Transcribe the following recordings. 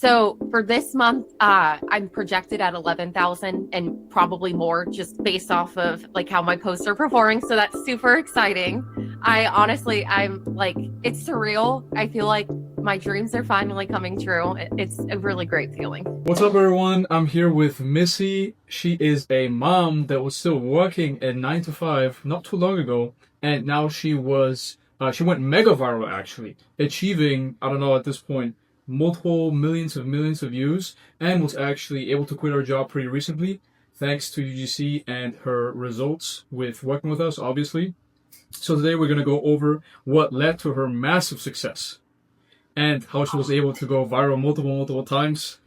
So for this month, I'm projected at 11,000 and probably more just based off of like how my posts are performing. So that's super exciting. I'm like, it's surreal. I feel like my dreams are finally coming true. It's a really great feeling. What's up, everyone? I'm here with Missy. She is a mom that was still working at 9 to 5 not too long ago, and now she went mega viral actually, achieving, I don't know at this point, multiple millions of views, and was actually able to quit her job pretty recently thanks to UGC and her results with working with us, obviously. So today we're going to go over what led to her massive success and how she was able to go viral multiple times.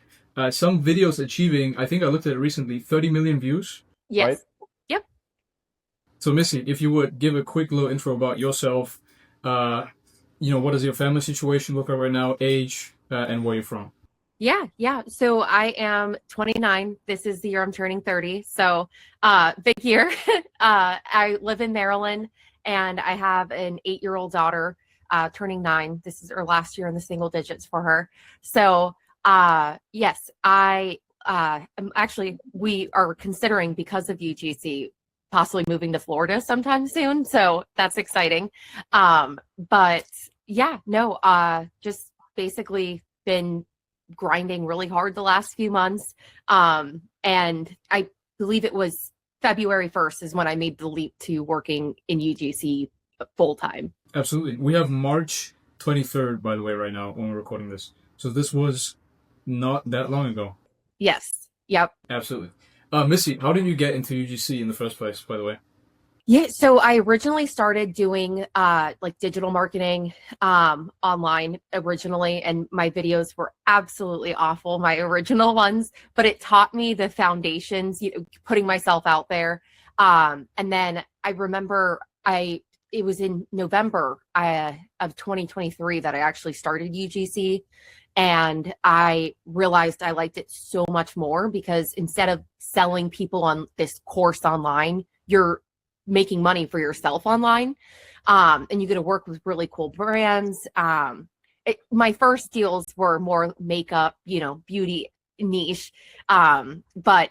Some videos achieving, I think I looked at it recently, 30 million views. Yes. Right? Yep. So Missy, if you would give a quick little intro about yourself, what does your family situation look like right now, age, and where you're from? Yeah. So I am 29. This is the year I'm turning 30. So big year. I live in Maryland and I have an 8-year-old daughter turning 9. This is her last year in the single digits for her. So yes, we are considering, because of UGC, possibly moving to Florida sometime soon. So that's exciting. But yeah, no, just basically been grinding really hard the last few months. And I believe it was February 1st is when I made the leap to working in UGC full time. Absolutely. We have March 23rd, by the way, right now when we're recording this. So this was not that long ago. Yes. Yep. Absolutely. Missy, how did you get into UGC in the first place, by the way? Yeah, so I originally started doing like digital marketing online originally, and my videos were absolutely awful, my original ones, but it taught me the foundations, putting myself out there. And then I remember it was in November of 2023 that I actually started UGC, and I realized I liked it so much more because instead of selling people on this course online, you're making money for yourself online, and you get to work with really cool brands. My first deals were more makeup, beauty niche, but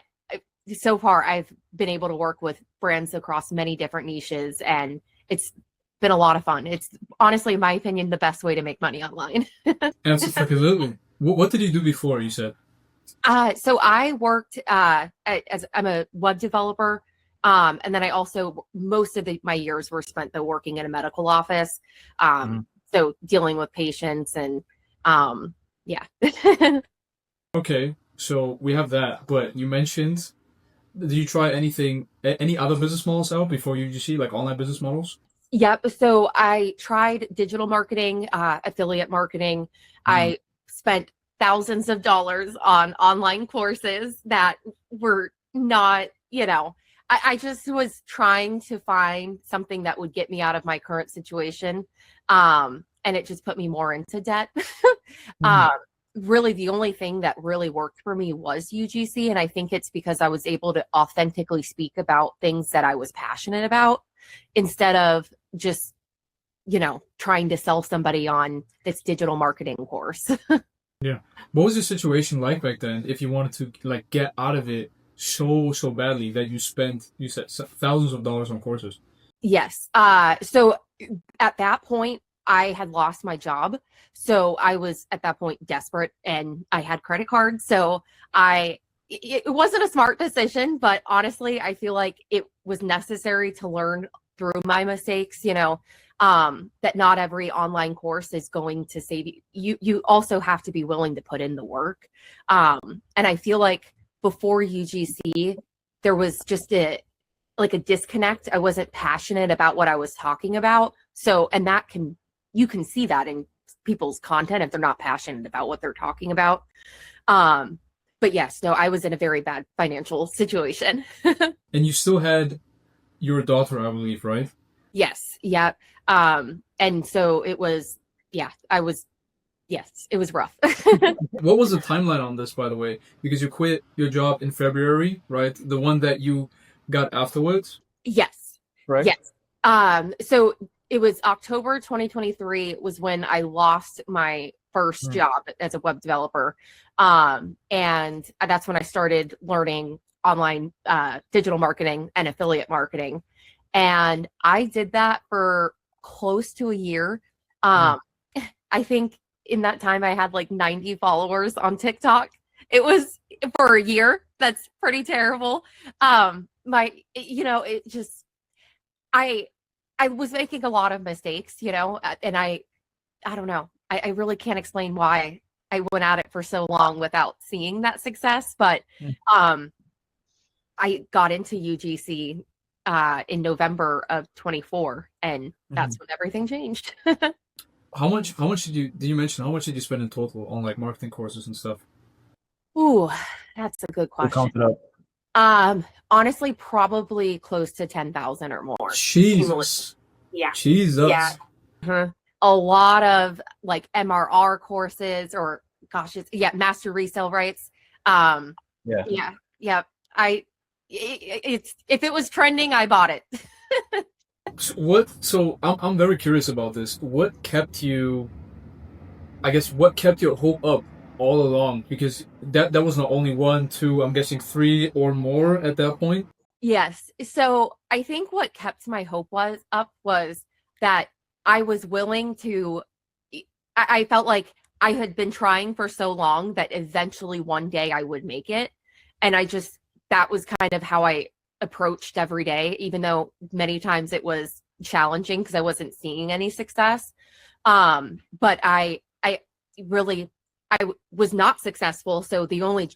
so far I've been able to work with brands across many different niches, and it's been a lot of fun. It's honestly, in my opinion, the best way to make money online. Absolutely. What did you do before, you said? So I worked as I'm a web developer. And then I also, most of my years were spent though working in a medical office. So dealing with patients and, yeah. Okay, so we have that, but you mentioned, did you try any other business models out before UGC, like online business models? Yep. So I tried digital marketing, affiliate marketing. I spent thousands of dollars on online courses that were not, I just was trying to find something that would get me out of my current situation. And it just put me more into debt. Really, the only thing that really worked for me was UGC. And I think it's because I was able to authentically speak about things that I was passionate about instead of just, trying to sell somebody on this digital marketing course. Yeah. What was your situation like back then if you wanted to like get out of it so badly that you said thousands of dollars on courses? Yes. So at that point, I had lost my job. So I was at that point desperate and I had credit cards. So it wasn't a smart decision, but honestly, I feel like it was necessary to learn through my mistakes, that not every online course is going to save you. You also have to be willing to put in the work. And I feel like before UGC, there was just a disconnect. I wasn't passionate about what I was talking about. So, and you can see that in people's content if they're not passionate about what they're talking about. But yes, no, I was in a very bad financial situation. And you still had your daughter, I believe, right? Yes. Yeah. And so it was, yes, it was rough. What was the timeline on this, by the way? Because you quit your job in February, right? The one that you got afterwards? Yes. Right? Yes. So it was October 2023 was when I lost my first Mm. job as a web developer. And that's when I started learning online digital marketing and affiliate marketing. And I did that for close to a year. Mm. Um, I think in that time I had like 90 followers on TikTok. It was for a year. That's pretty terrible. It just I I was making a lot of mistakes, and I don't know. I really can't explain why I went at it for so long without seeing that success, but Mm. um I got into UGC in November of 24, and Mhm. that's when everything changed. How much did you mention how much did you spend in total on like marketing courses and stuff? Ooh, that's a good We'll question. count it up. Honestly, probably close to 10,000 or more. Jesus. Yeah. Yeah. Jesus. Mhm. A lot of like MRR courses or gosh, master resale rights. Um, Yeah. yeah, yeah. It's if it was trending, I bought it. So I'm very curious about this. What kept your hope up all along? Because that was not only one, two, I'm guessing three or more at that point. Yes. So I think what kept my hope was that I was willing to I felt like I had been trying for so long that eventually one day I would make it. And that was kind of how I approached every day, even though many times it was challenging because I wasn't seeing any success. But I really, was not successful. So the only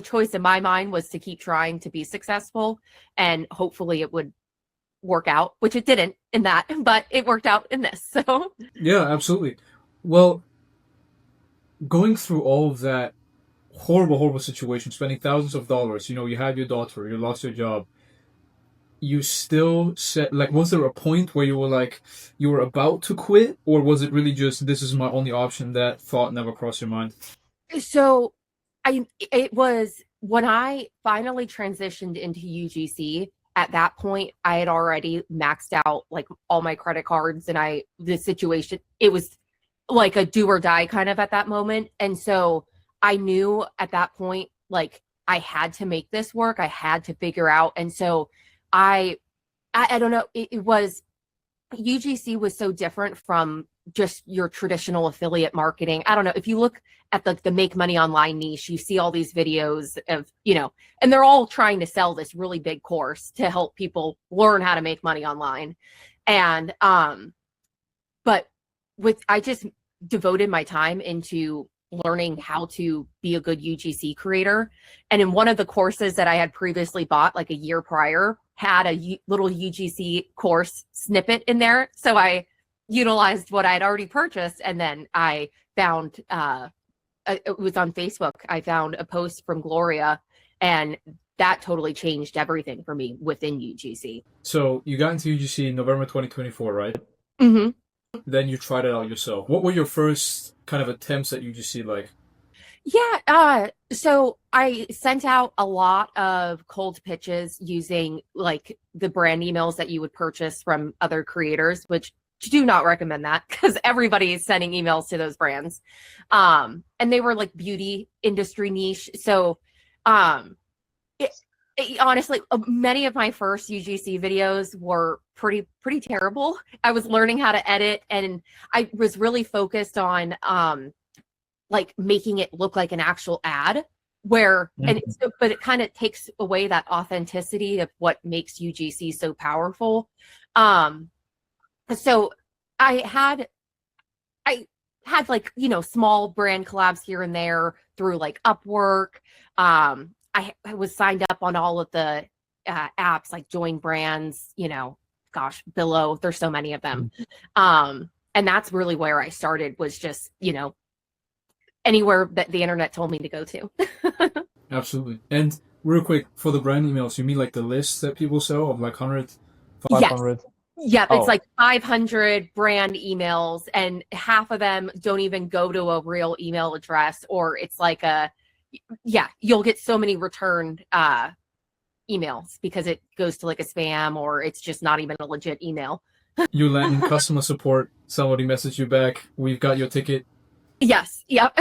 choice in my mind was to keep trying to be successful, and hopefully it would work out, which it didn't in that, but it worked out in this. So Yeah, absolutely. Well, going through all of that horrible, horrible situation, spending thousands of dollars, you had your daughter, you lost your job, you still said, like, was there a point where you were like, you were about to quit, or was it really just, this is my only option, that thought never crossed your mind? So it was when I finally transitioned into UGC. At that point, I had already maxed out like all my credit cards, and the situation, it was like a do or die kind of at that moment. And so I knew at that point, like I had to make this work. I had to figure out. And so I, I don't know. It was UGC was so different from just your traditional affiliate marketing. I don't know if you look at the make money online niche, you see all these videos of, and they're all trying to sell this really big course to help people learn how to make money online. And but I just devoted my time into learning how to be a good UGC creator. And in one of the courses that I had previously bought like a year prior had a little UGC course snippet in there. So I utilized what I had already purchased. And then I found, it was on Facebook. I found a post from Gloria, and that totally changed everything for me within UGC. So you got into UGC in November 2024, right? Mm-hmm. Then you tried it out yourself. What were your first kind of attempts at UGC like? Yeah, so I sent out a lot of cold pitches using like the brand emails that you would purchase from other creators, which do not recommend that because everybody is sending emails to those brands. And they were like beauty industry niche. So um honestly, many of my first UGC videos were pretty terrible. I was learning how to edit, and I was really focused on like making it look like an actual ad but it kind of takes away that authenticity of what makes UGC so powerful. So I had I had like, small brand collabs here and there through like Upwork. I was signed up on all of the apps like Join Brands, gosh, Billow, there's so many of them. And that's really where I started, was just, anywhere that the internet told me to go to. Absolutely. And real quick, for the brand emails, you mean like the lists that people sell of like 100, Yes. 500? Yeah, Oh. it's like 500 brand emails, and half of them don't even go to a real email address, or it's like you'll get so many returned emails because it goes to like a spam, or it's just not even a legit email. You land in customer support, somebody messaged you back, we've got your ticket. Yes. Yep.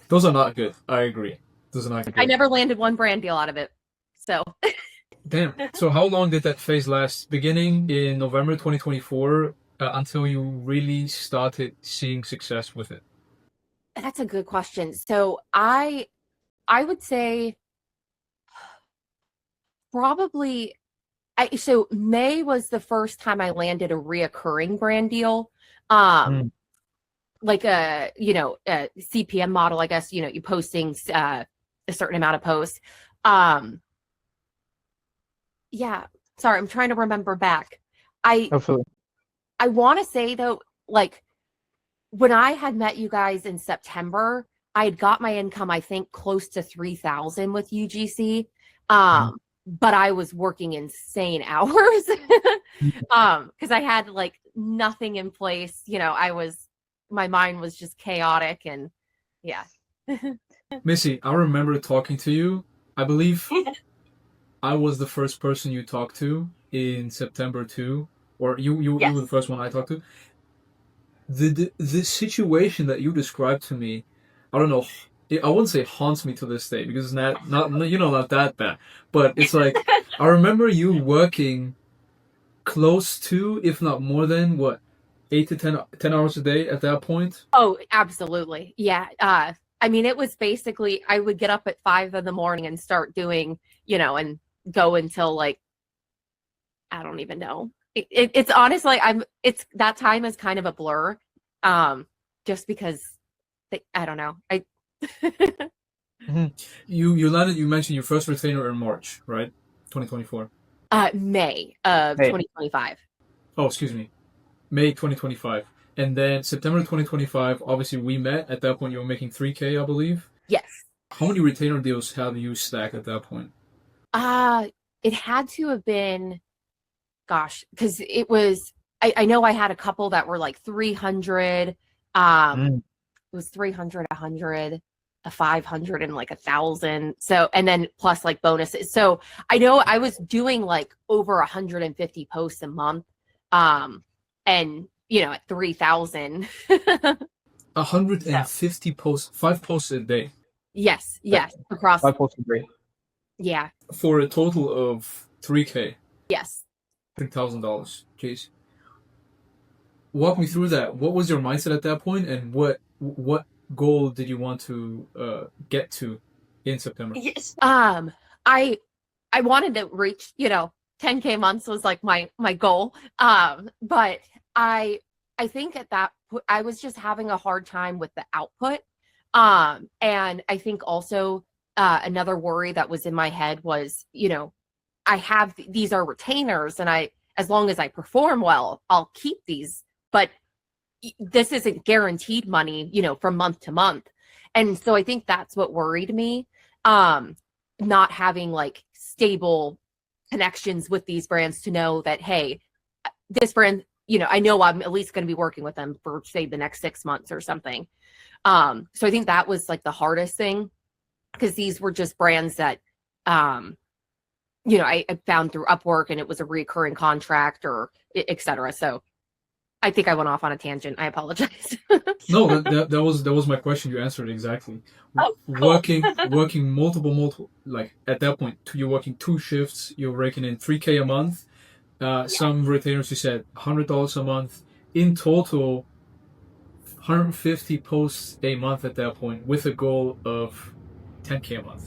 Those are not good. I agree. Those are not I good. never landed one brand deal out of it. So Damn. So how long did that phase last? Beginning in November 2024 until you really started seeing success with it? that's a good question. So I would say probably so May was the first time I landed a reoccurring brand deal. Um, Mm. like a CPM model, I guess, you posting a certain amount of posts. Um, yeah, sorry, I'm trying to remember back. I Absolutely. I want to say though, like when I had met you guys in September, I had got my income, I think, close to 3,000 with UGC. Mhm. But I was working insane hours. Because I had like nothing in place. My mind was just chaotic and yeah. Missy, I remember talking to you. I believe I was the first person you talked to in September too, or you were the Yes. first one I talked to. The situation that you described to me, I don't know. I wouldn't say haunts me to this day because it's not not that bad. But it's like I remember you working close to, if not more than, what, 8 to 10 hours a day at that point. Oh, absolutely. Yeah. I mean, it was basically I would get up at 5 in the morning and start doing, and go until like I don't even know. It's honestly it's that time is kind of a blur. Just because I don't know. I Mhm. You landed. You mentioned your first retainer in March, right? 2024. May of Hey, 2025. Oh, excuse me, May 2025. And then September 2025. Obviously, we met at that point. You were making 3K, I believe. Yes. How many retainer deals have you stacked at that point? Uh it had to have been, gosh, because I know I had a couple that were like 300. mm, It was 300, 100, a 500, and like 1,000. So, and then plus like bonuses. So I know I was doing like over 150 posts a month. And at 3,000. So 150 posts, 5 posts a day, yes, that- yes, across. I posted great. Yeah, for a total of 3K, yes. $3,000. Jeez. Walk me through that. What was your mindset at that point, and what goal did you want to get to in September? Yes. I wanted to reach, 10K months was like my goal. But I think at that I was just having a hard time with the output. And I think also another worry that was in my head was, I have these are retainers, and as long as I perform well, I'll keep these. But this isn't guaranteed money, from month to month. And so I think that's what worried me. Um, Not having like stable connections with these brands to know that, hey, this brand, I know I'm at least going to be working with them for say the next 6 months or something. So I think that was like the hardest thing because these were just brands that, um, I found through Upwork and it was a recurring contract or et cetera. So I think I went off on a tangent. I apologize. No, that was my question. You answered exactly. Oh, cool. Working multiple, like at that point, you're working 2 shifts. You're raking in 3K a month. Yeah. Some retainers, you said $100 a month. In total, 150 posts a month at that point, with a goal of 10K a month.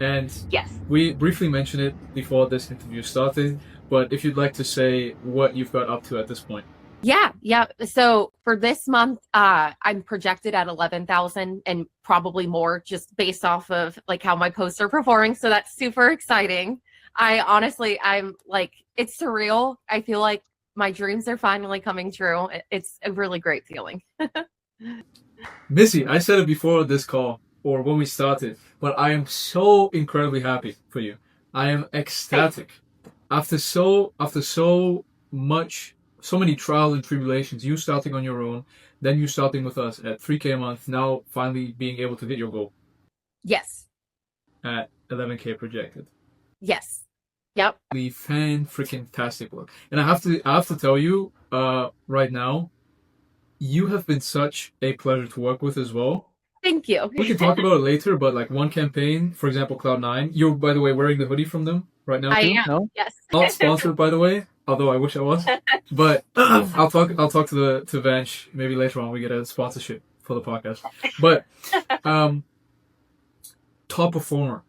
And Yes. we briefly mentioned it before this interview started, but if you'd like to say what you've got up to at this point. Yeah, yeah. So for this month, I'm projected at 11,000 and probably more just based off of like how my posts are performing. So that's super exciting. I'm like, it's surreal. I feel like my dreams are finally coming true. It's a really great feeling. Missy, I said it before this call or when we started, but I am so incredibly happy for you. I am Thanks. ecstatic. After so much, so many trials and tribulations, you starting on your own, then you starting with us at 3K a month, now finally being able to hit your goal Yes. at 11K projected. Yes. Yep. The fan-freaking-tastic work. And I have to tell you, right now, you have been such a pleasure to work with as well. Thank you. We can talk about it later, but like one campaign, for example, Cloud9. You're, by the way, wearing the hoodie from them right now I too. am. No? Yes. Not sponsored, by the way, although I wish I was. But I'll talk to Vanch maybe later on. We get a sponsorship for the podcast. But um, top performer,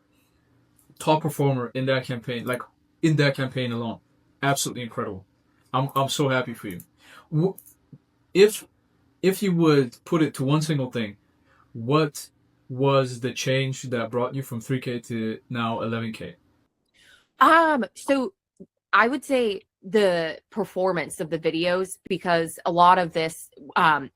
in that campaign, like in that campaign alone, absolutely incredible. I'm so happy for you. Wh- If you would put it to one single thing, what was the change that brought you from 3K to now 11K? So I would say the performance of the videos, because a lot of this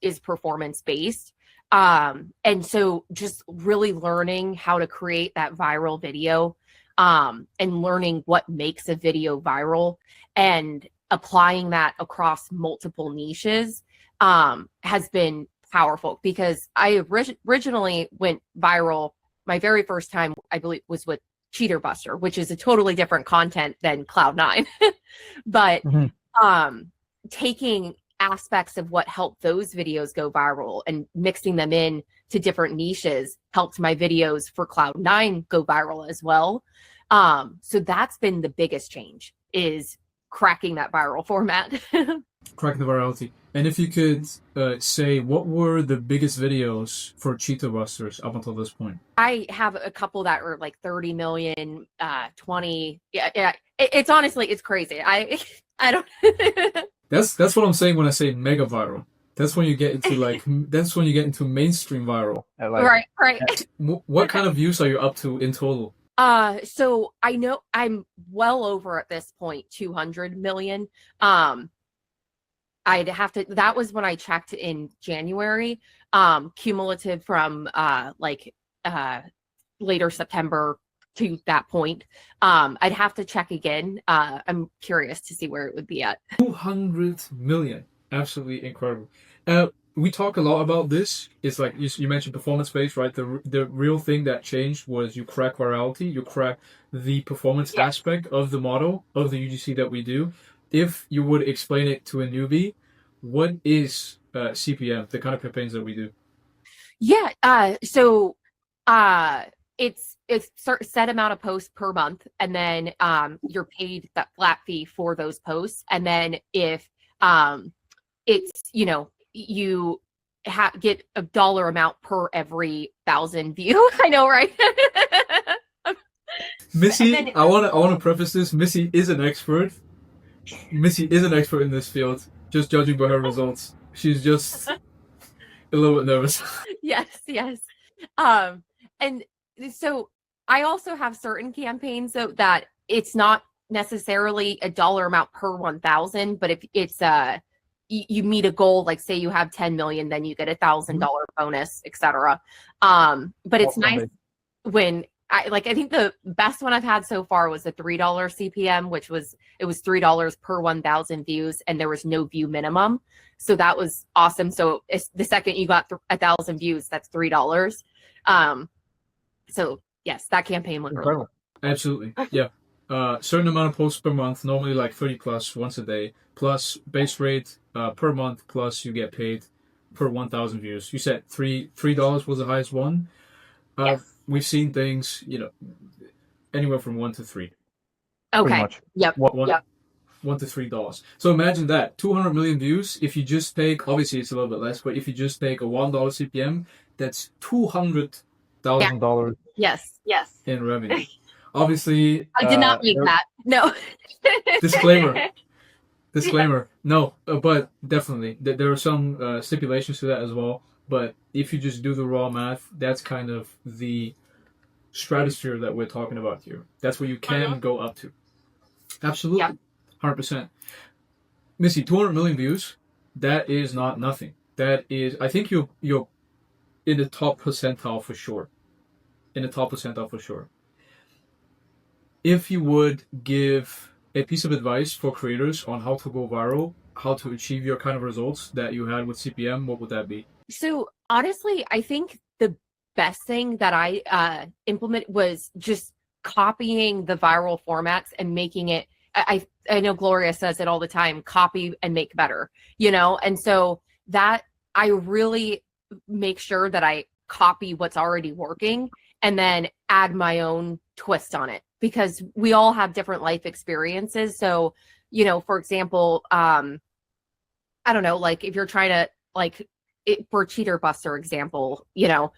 is performance based. And so just really learning how to create that viral video, and learning what makes a video viral and applying that across multiple niches has been powerful, because I originally went viral. My very first time, I believe, was with Cheater Buster, which is a totally different content than Cloud9. But Mhm. taking aspects of what helped those videos go viral and mixing them in to different niches helped my videos for Cloud9 go viral as well. So that's been the biggest change, is cracking that viral format. Cracking the virality. And if you could say, what were the biggest videos for Cheetah Busters up until this point? I have a couple that were like 30 million, 20. Yeah. It's honestly, it's crazy. I don't. That's what I'm saying when I say mega viral. That's when you get into that's when you get into mainstream viral. I like Right. What kind of views are you up to in total? So I know I'm well over at this point 200 million. I'd have to, that was when I checked in January, cumulative from later September to that point. I'd have to check again. I'm curious to see where it would be at. 200 million. Absolutely incredible. We talk a lot about this. It's like you mentioned performance based, right? The real thing that changed was you crack virality, you crack the performance aspect of the model of the UGC that we do. If you would explain it to a newbie, what is CPM, the kind of campaigns that we do? Yeah. So it's set amount of posts per month, and then you're paid that flat fee for those posts. And then if it's, you get a dollar amount per every 1,000 view. I know, right? Missy, then, I want to preface this. Missy is an expert. Missy is an expert in this field. Just judging by her results, she's just a little bit nervous. Yes. And so I also have certain campaigns though that it's not necessarily a dollar amount per 1,000, but if it's you meet a goal, like say you have 10 million, then you get $1,000 bonus, etc. But it's nice when I think the best one I've had so far was a $3 CPM, which was $3 per 1,000 views, and there was no view minimum. So that was awesome. So the second you got 1,000 views, that's $3. So yes, that campaign went really well. Absolutely, yeah. Certain amount of posts per month, normally like 30 plus once a day, plus base rate per month, plus you get paid per 1,000 views. You said $3 was the highest one. Yes. We've seen things, anywhere from 1 to 3. Okay. Yep. $1 to $3. So imagine that 200 million views. If you just take, obviously it's a little bit less, but if you just take a $1 CPM, that's $200,000. Yes. In revenue. Obviously, I did not make that. No. Disclaimer. No, but definitely there are some stipulations to that as well. But if you just do the raw math, that's kind of the stratosphere that we're talking about here. That's where you can go up to. Absolutely, 100%. Missy, 200 million views. That is not nothing. That is, I think you're in the top percentile for sure. If you would give a piece of advice for creators on how to go viral, how to achieve your kind of results that you had with CPM, what would that be? So honestly, I think the best thing that I implemented was just copying the viral formats and making it, I know Gloria says it all the time, copy and make better, you know? And so that I really make sure that I copy what's already working and then add my own twist on it, because we all have different life experiences. So, you know, for example, I don't know, like if you're trying to for Cheater Buster example, you know,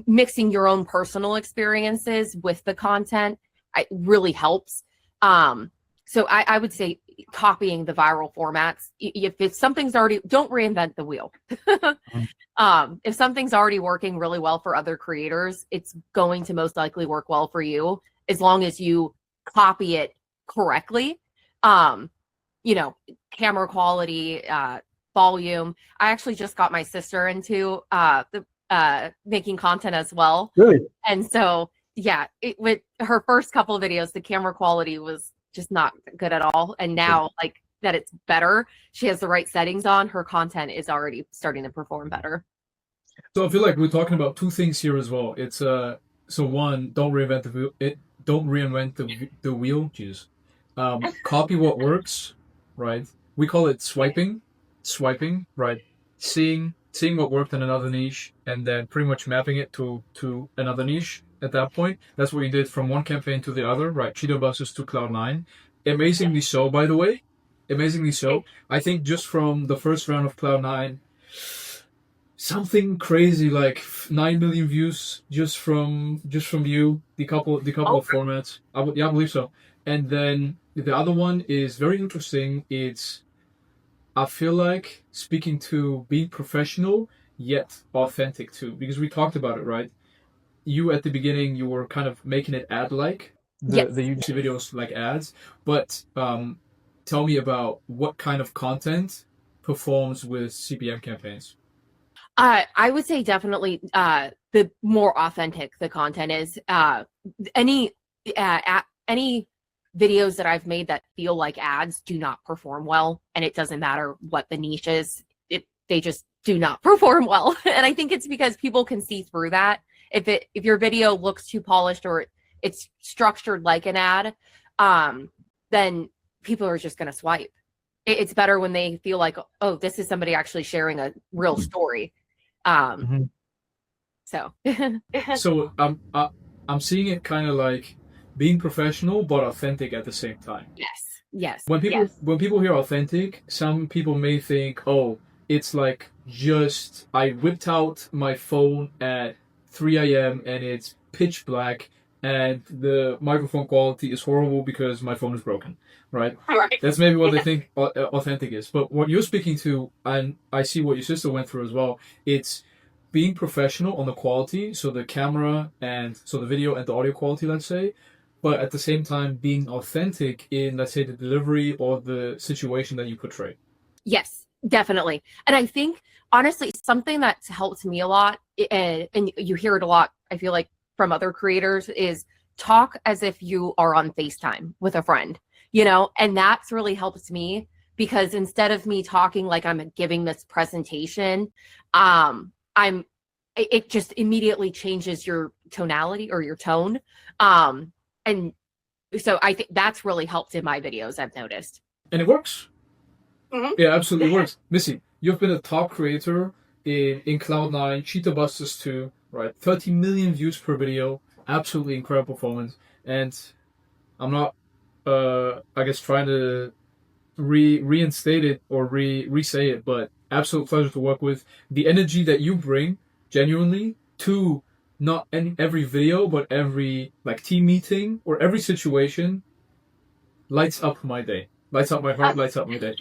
mixing your own personal experiences with the content, it really helps. So I would say copying the viral formats. If something's already, don't reinvent the wheel. If something's already working really well for other creators, it's going to most likely work well for you as long as you copy it correctly. You know, camera quality, volume. I actually just got my sister into making content as well. Really? And so, yeah, with her first couple of videos, the camera quality was just not good at all. And now, like that it's better, she has the right settings on, her content is already starting to perform better. So I feel like we're talking about two things here as well. It's so one, don't reinvent the wheel. Don't reinvent the wheel. Jesus. Copy what works, right? We call it swiping, right? Seeing what worked in another niche and then pretty much mapping it to another niche at that point. That's what you did from one campaign to the other, right? Cheetah Busters to Cloud9. Amazingly so, by the way. Amazingly so. I think just from the first round of Cloud9, something crazy like 9 million views just from you, the couple of formats. I believe so. And then the other one is very interesting. I feel like speaking to being professional yet authentic too, because we talked about it, right? You at the beginning, you were kind of making it ad-like, the UGC videos like ads, but tell me about what kind of content performs with CPM campaigns. I would say definitely the more authentic the content is. Any videos that I've made that feel like ads do not perform well, and it doesn't matter what the niche is, they just do not perform well. And I think it's because people can see through that. If your video looks too polished or it's structured like an ad, then people are just going to swipe. It's better when they feel like, oh, this is somebody actually sharing a real story. So I'm seeing it kind of like being professional but authentic at the same time. Yes. When people hear authentic, some people may think, oh, it's like just I whipped out my phone at 3 a.m. and it's pitch black and the microphone quality is horrible because my phone is broken, right? That's maybe what they think authentic is. But what you're speaking to, and I see what your sister went through as well, it's being professional on the quality, so the camera and so the video and the audio quality, let's say, but at the same time being authentic in, let's say, the delivery or the situation that you portray. Yes, definitely. And I think, honestly, something that's helped me a lot, and you hear it a lot, I feel like, from other creators, is talk as if you are on FaceTime with a friend, you know? And that's really helped me, because instead of me talking like I'm giving this presentation, it just immediately changes your tonality or your tone. And so I think that's really helped in my videos, I've noticed. And it works. Mm-hmm. Yeah, absolutely works. Missy, you've been a top creator in Cloud9, Cheetah Busters 2, right? 30 million views per video. Absolutely incredible performance. And I'm not, I guess, trying to reinstate it or re-say it, but absolute pleasure to work with. The energy that you bring, genuinely, to not every video, but every like team meeting or every situation, lights up my day. Lights up my heart, lights up my day.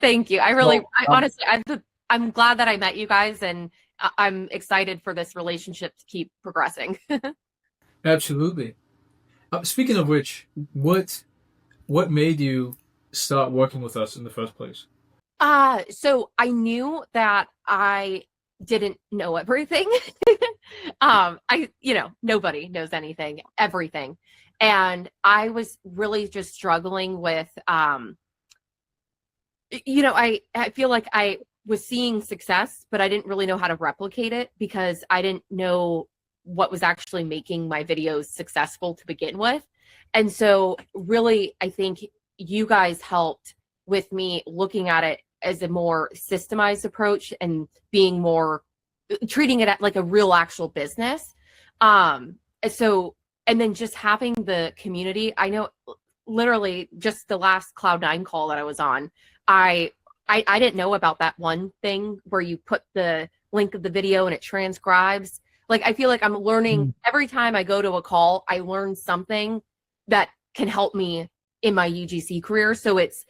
Thank you. Honestly, I'm glad that I met you guys, and I'm excited for this relationship to keep progressing. Absolutely. Speaking of which, what made you start working with us in the first place? So I knew that I didn't know everything. Nobody knows everything. And I was really just struggling with, I feel like I was seeing success, but I didn't really know how to replicate it because I didn't know what was actually making my videos successful to begin with. And so really, I think you guys helped with me looking at it as a more systemized approach and being more treating it like a real actual business. So, and then just having the community, I know literally just the last Cloud9 call that I was on, I didn't know about that one thing where you put the link of the video and it transcribes. Like, I feel like I'm learning every time I go to a call, I learn something that can help me in my UGC career. So it's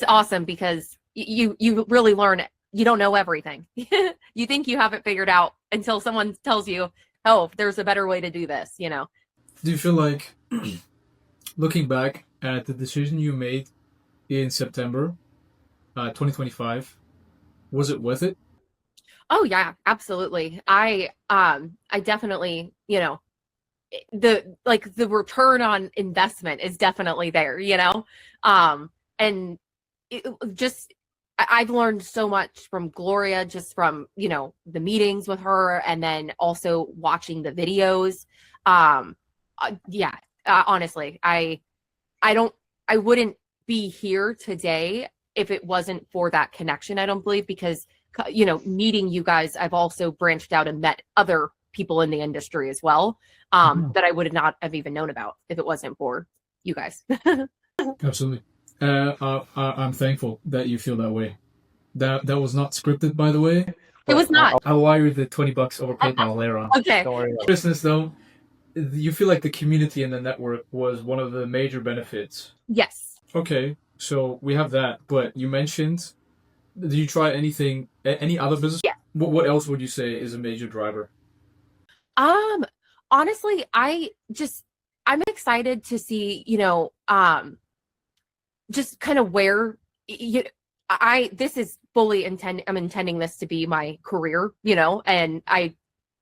awesome because you really learn it. You don't know everything. You think you have it figured out until someone tells you, oh, there's a better way to do this, you know? Do you feel like, looking back at the decision you made in September 2025, was it worth it? Oh yeah, absolutely. I definitely, you know, the return on investment is definitely there, you know? And I've learned so much from Gloria, just from, you know, the meetings with her and then also watching the videos. Honestly, I wouldn't be here today if it wasn't for that connection, I don't believe, because, you know, meeting you guys, I've also branched out and met other people in the industry as well, that I would not have even known about if it wasn't for you guys. Absolutely. I'm thankful that you feel that way. That was not scripted, by the way. It was not. I'll wire you the $20 over PayPal later on. Okay. Don't worry about it. Business though, you feel like the community and the network was one of the major benefits. Yes. Okay, so we have that. But you mentioned, did you try anything, any other business? Yeah. What else would you say is a major driver? Honestly, I'm excited to see, you know, just kind of where this is fully I'm intending this to be my career, you know, and I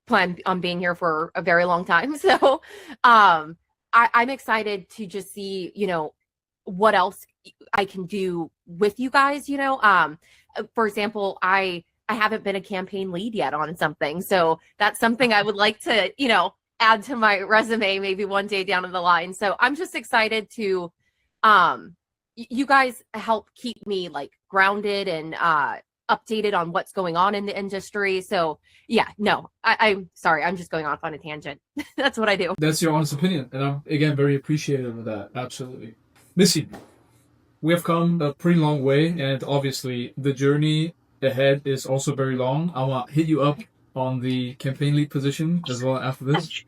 plan on being here for a very long time. So, I'm excited to just see, you know, what else I can do with you guys, you know. For example, I haven't been a campaign lead yet on something. So that's something I would like to, you know, add to my resume maybe one day down the line. So I'm just excited to, you guys help keep me like grounded and updated on what's going on in the industry. So yeah, no, I'm sorry. I'm just going off on a tangent. That's what I do. That's your honest opinion. And I'm, again, very appreciative of that. Absolutely. Missy, we have come a pretty long way. And obviously, the journey ahead is also very long. I want to hit you up on the campaign lead position as well after this.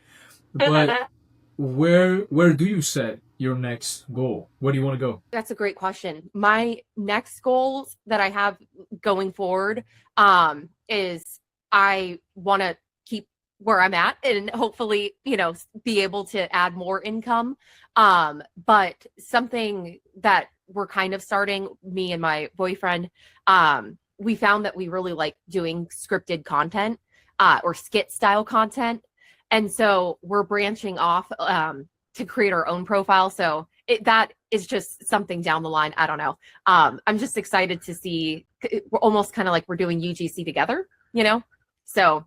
But where do you set your next goal? Where do you want to go? That's a great question. My next goals that I have going forward is I want to keep where I'm at and hopefully, you know, be able to add more income. But something that we're kind of starting, me and my boyfriend, we found that we really like doing scripted content or skit style content. And so we're branching off to create our own profile. So that is just something down the line. I don't know. I'm just excited to see. We're almost kind of like we're doing UGC together, you know? So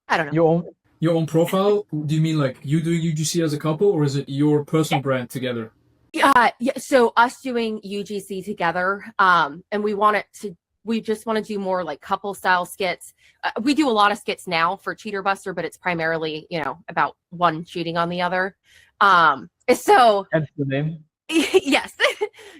I don't know. Your own profile? Do you mean like you doing UGC as a couple, or is it your personal brand together? Yeah. So us doing UGC together, and we just want to do more like couple style skits. We do a lot of skits now for Cheater Buster, but it's primarily, you know, about one cheating on the other. So Hence the name. yes.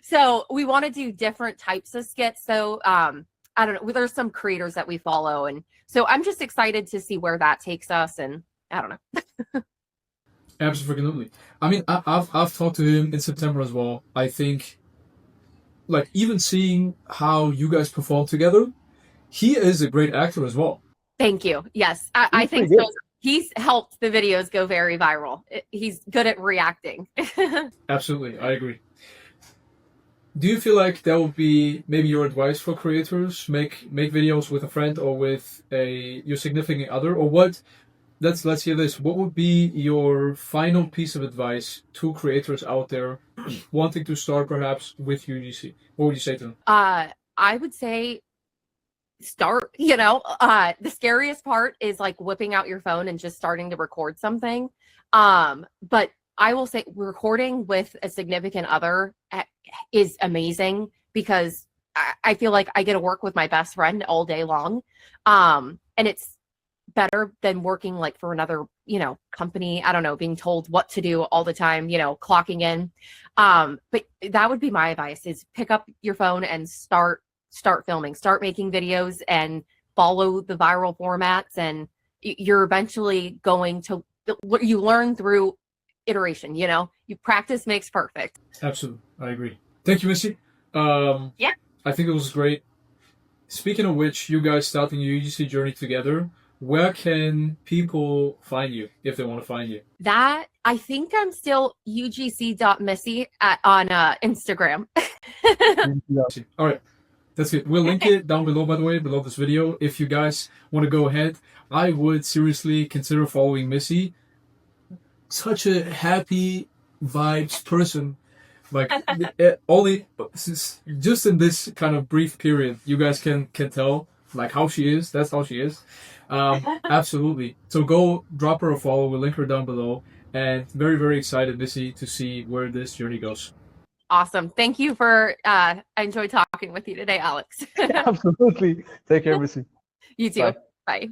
So we want to do different types of skits. So I don't know. There's some creators that we follow, and so I'm just excited to see where that takes us. And I don't know. Absolutely. I mean, I've talked to him in September as well. I think, like, even seeing how you guys perform together, he is a great actor as well. Thank you. Yes, I think so. He's helped the videos go very viral. He's good at reacting. Absolutely, I agree. Do you feel like that would be maybe your advice for creators? Make videos with a friend or with your significant other, or what? Let's hear this. What would be your final piece of advice to creators out there wanting to start perhaps with UGC? What would you say to them? I would say start, the scariest part is like whipping out your phone and just starting to record something. But I will say recording with a significant other is amazing because I feel like I get to work with my best friend all day long. And it's better than working like for another, company. I don't know, being told what to do all the time, clocking in. But that would be my advice is pick up your phone and start filming, start making videos and follow the viral formats. And you're eventually going to, what you learn through iteration, you practice makes perfect. Absolutely. I agree. Thank you, Missy. Yeah. I think it was great. Speaking of which, you guys starting your UGC journey together. Where can people find you if they want to find you? That I think I'm still ugc.missy on Instagram. All right. That's it. We'll link it down below, by the way, below this video. If you guys want to go ahead, I would seriously consider following Missy. Such a happy vibes person. Like only just in this kind of brief period, you guys can tell like how she is. That's how she is. Absolutely. So go drop her a follow. We'll link her down below. And very, very excited, Missy, to see where this journey goes. Awesome. Thank you for, I enjoyed talking with you today, Alex. Absolutely. Take care, Missy. You too. Bye. Bye.